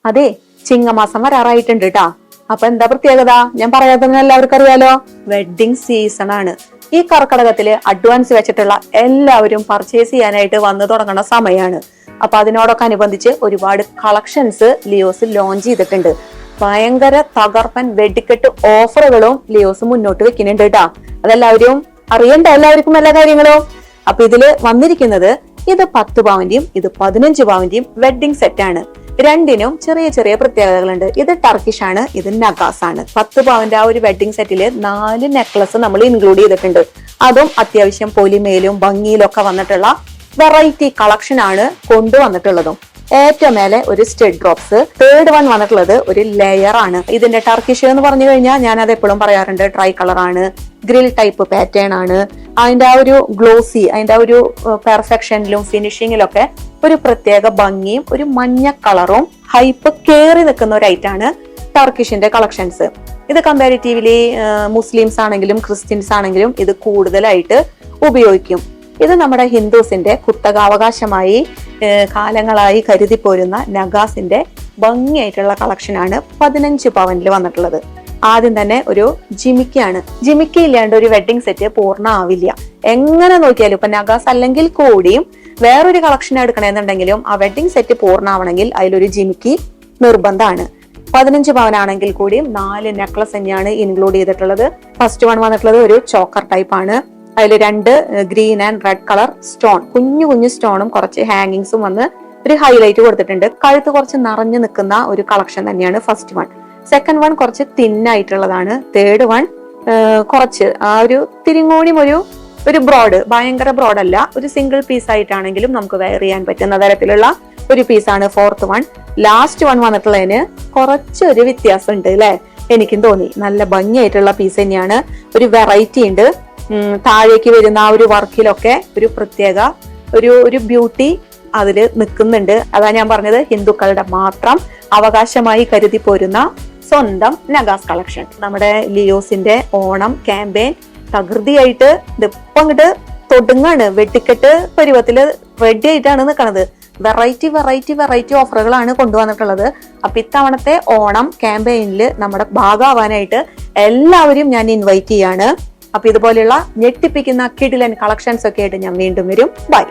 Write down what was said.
അതെ, ചിങ്ങമാസം വരാറായിട്ടുണ്ട് കേട്ടാ. അപ്പൊ എന്താ പ്രത്യേകത? ഞാൻ പറയാതെ എല്ലാവർക്കും അറിയാലോ, വെഡിങ് സീസൺ ആണ്. ഈ കർക്കടകത്തില് അഡ്വാൻസ് വെച്ചിട്ടുള്ള എല്ലാവരും പർച്ചേസ് ചെയ്യാനായിട്ട് വന്നു തുടങ്ങുന്ന സമയമാണ്. അപ്പൊ അതിനോടൊക്കെ അനുബന്ധിച്ച് ഒരുപാട് കളക്ഷൻസ് ലിയോസ് ലോഞ്ച് ചെയ്തിട്ടുണ്ട്. ഭയങ്കര തകർപ്പൻ വെടിക്കെട്ട് ഓഫറുകളും ലിയോസ് മുന്നോട്ട് വെക്കുന്നുണ്ട് കേട്ടാ. അതെല്ലാവരും അറിയണ്ട, എല്ലാവർക്കും എല്ലാ കാര്യങ്ങളും. അപ്പൊ ഇതില് വന്നിരിക്കുന്നത് ഇത് 10 പവന്റെയും ഇത് 15 പവന്റെയും വെഡിങ് സെറ്റ് ആണ്. രണ്ടിനും ചെറിയ ചെറിയ പ്രത്യേകതകളുണ്ട്. ഇത് ടർക്കിഷ് ആണ്, ഇത് നഗാസ് ആണ്. 10 പവന്റെ ആ ഒരു വെഡിങ് സെറ്റില് 4 നെക്ലസ് നമ്മൾ ഇൻക്ലൂഡ് ചെയ്തിട്ടുണ്ട്. അതും അത്യാവശ്യം പൊലിമയിലും ഭംഗിയിലും ഒക്കെ വന്നിട്ടുള്ള വെറൈറ്റി കളക്ഷൻ ആണ് കൊണ്ടുവന്നിട്ടുള്ളതും. ഏറ്റവും മേലെ ഒരു സ്റ്റഡ് ഡ്രോപ്സ്. തേർഡ് വൺ വന്നിട്ടുള്ളത് ഒരു ലെയർ ആണ്. ഇതിന്റെ ടർക്കിഷ് എന്ന് പറഞ്ഞു കഴിഞ്ഞാൽ ഞാൻ അത് എപ്പോഴും പറയാറുണ്ട്, ട്രൈ കളർ ആണ്, ഗ്രിൽ ടൈപ്പ് പാറ്റേൺ ആണ്. അതിന്റെ ആ ഒരു ഗ്ലോസി, അതിന്റെ ആ ഒരു പെർഫെക്ഷനിലും ഫിനിഷിങ്ങിലും ഒക്കെ ഒരു പ്രത്യേക ഭംഗിയും ഒരു മഞ്ഞ കളറും ഹൈപ്പ് കേറി നിൽക്കുന്ന ഒരു ഐറ്റാണ് ടർക്കിഷിന്റെ കളക്ഷൻസ്. ഇത് കമ്പാരിറ്റീവ്ലി മുസ്ലിംസ് ആണെങ്കിലും ക്രിസ്ത്യൻസ് ആണെങ്കിലും ഇത് കൂടുതലായിട്ട് ഉപയോഗിക്കും. ഇത് നമ്മുടെ ഹിന്ദുസിന്റെ കുത്തകാവകാശമായി കാലങ്ങളായി കരുതി പോരുന്ന നഗാസിന്റെ ഭംഗിയായിട്ടുള്ള കളക്ഷനാണ് 15 പവനിൽ വന്നിട്ടുള്ളത്. ആദ്യം തന്നെ ഒരു ജിമിക്കാണ്. ജിമിക്ക ഇല്ലാണ്ട് ഒരു വെഡിങ് സെറ്റ് പൂർണ്ണ ആവില്ല. എങ്ങനെ നോക്കിയാലും ഇപ്പൊ നഗാസ് അല്ലെങ്കിൽ കൂടിയും വേറൊരു കളക്ഷൻ എടുക്കണമെന്നുണ്ടെങ്കിലും ആ വെഡിങ് സെറ്റ് പൂർണ്ണമാവണമെങ്കിൽ അതിലൊരു ജിമിക്കി നിർബന്ധമാണ്. 15 പവനാണെങ്കിൽ കൂടിയും 4 നെക്ലസ് തന്നെയാണ് ഇൻക്ലൂഡ് ചെയ്തിട്ടുള്ളത്. ഫസ്റ്റ് വൺ വന്നിട്ടുള്ളത് ഒരു ചോക്കർ ടൈപ്പ് ആണ്. അതിൽ 2 green and red colour stone, കുഞ്ഞു കുഞ്ഞു സ്റ്റോണും കുറച്ച് ഹാങ്ങിങ്സും വന്ന് ഒരു ഹൈലൈറ്റ് കൊടുത്തിട്ടുണ്ട്. കഴുത്ത് കുറച്ച് നിറഞ്ഞു നിൽക്കുന്ന ഒരു കളക്ഷൻ തന്നെയാണ് ഫസ്റ്റ് വൺ. സെക്കൻഡ് വൺ കുറച്ച് തിന്നായിട്ടുള്ളതാണ്. തേർഡ് വൺ കുറച്ച് ആ ഒരു തിരിങ്ങോണിയും ഒരു ബ്രോഡ്, ഭയങ്കര ബ്രോഡ് അല്ല, ഒരു സിംഗിൾ പീസ് ആയിട്ടാണെങ്കിലും നമുക്ക് വെയർ ചെയ്യാൻ പറ്റുന്ന തരത്തിലുള്ള ഒരു പീസാണ് ഫോർത്ത് വൺ. ലാസ്റ്റ് വൺ വന്നിട്ടുള്ളതിന് കുറച്ചൊരു വ്യത്യാസം ഉണ്ട് അല്ലെ, എനിക്കും തോന്നി. നല്ല ഭംഗിയായിട്ടുള്ള പീസ് തന്നെയാണ്. ഒരു വെറൈറ്റി ഉണ്ട്. താഴേക്ക് വരുന്ന ആ ഒരു വർക്കിലൊക്കെ ഒരു പ്രത്യേക ഒരു ബ്യൂട്ടി അതില് നിൽക്കുന്നുണ്ട്. അതാ ഞാൻ പറഞ്ഞത്, ഹിന്ദുക്കളുടെ മാത്രം അവകാശമായി കരുതി പോരുന്ന സ്വന്തം നഗാസ് കളക്ഷൻ. നമ്മുടെ ലിയോസിന്റെ ഓണം ക്യാമ്പയിൻ തകൃതിയായിട്ട് ഇതിപ്പം ഇങ്ങോട്ട് തൊടുങ്ങാണ്. വെട്ടിക്കെട്ട് പരുവത്തില് റെഡി ആയിട്ടാണ് നിൽക്കണത്. വെറൈറ്റി ഓഫറുകളാണ് കൊണ്ടുവന്നിട്ടുള്ളത്. അപ്പൊ ഇത്തവണത്തെ ഓണം ക്യാമ്പയിനിൽ നമ്മുടെ ഭാഗമാവാനായിട്ട് എല്ലാവരും ഞാൻ ഇൻവൈറ്റ് ചെയ്യാണ്. അപ്പൊ ഇതുപോലെയുള്ള ഞെട്ടിപ്പിക്കുന്ന കിടിലൻ കളക്ഷൻസ് ഒക്കെ ആയിട്ട് ഞാൻ വീണ്ടും വരും. ബൈ.